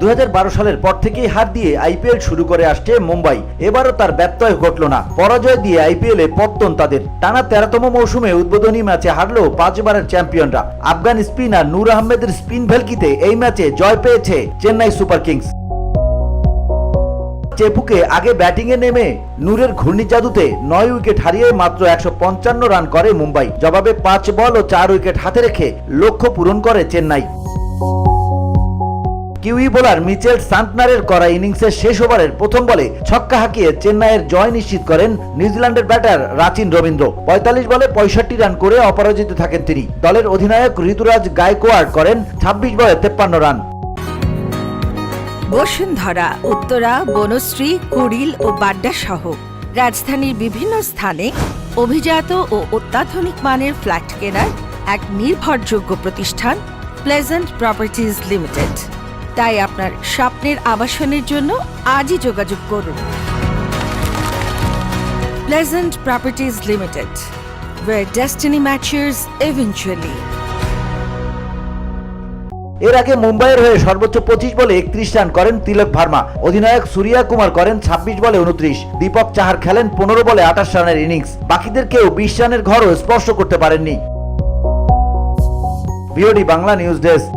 2012 সালের পর থেকেই হার দিয়ে আইপিএল শুরু করে আসছে মুম্বাই। এবারও তার ব্যত্যয় ঘটল না, পরাজয় দিয়ে আইপিএলে পত্তন তাদের। টানা 13তম মৌসুমে উদ্বোধনী ম্যাচে হারল 5 বারের চ্যাম্পিয়নরা। আফগান স্পিনার নূর আহমেদের স্পিন ভেলকিতে এই ম্যাচে জয় পেয়েছে চেন্নাই সুপার কিংস। চেপুকে আগে ব্যাটিংয়ে নেমে নূরের ঘূর্ণি জাদুতে 9 উইকেট হারিয়ে মাত্র 155 রান করে মুম্বাই। জবাবে 5 বল ও 4 উইকেট হাতে রেখে লক্ষ্য পূরণ করে চেন্নাই। কিউই বোলার মিচেল সান্টনারের করা ইনিংসের শেষ ওভারের প্রথম বলে ছক্কা হাঁকিয়ে চেন্নাইয়ের জয় নিশ্চিত করেন নিউজিল্যান্ডের ব্যাটার রাচিন রবীন্দ্র। 45 বলে 65 রান করে অপরাজিত থাকেন তিনি। দলের অধিনায়ক ঋতুরাজ গায়কোয়াড় করেন 26 বলে 53 রান। বসুন্ধরা, উত্তরা, বনশ্রী, কুড়িল ও বাড্ডা সহ রাজধানীর বিভিন্ন স্থানে অভিজাত ও অত্যাধুনিক মানের ফ্ল্যাট কেনার এক নির্ভরযোগ্য প্রতিষ্ঠান প্লেজেন্ট প্রপার্টিজ লিমিটেড। তাই আপনার স্বপ্নের আবাসনের জন্য আজই যোগাযোগ করুন। Pleasant properties limited, where destiny matches eventually. এর আগে মুম্বাইয়ের হয়ে সর্বোচ্চ 25 বলে 31 রান করেন তিলক ভার্মা। অধিনায়ক সূর্যা কুমার করেন 26 বলে 29। দীপক চাহার খেলেন 15 বলে 28 রানের ইনিংস। বাকিদের কেউ 20 রানের ঘরও স্পর্শ করতে পারেননি। VOD Bangla news desk.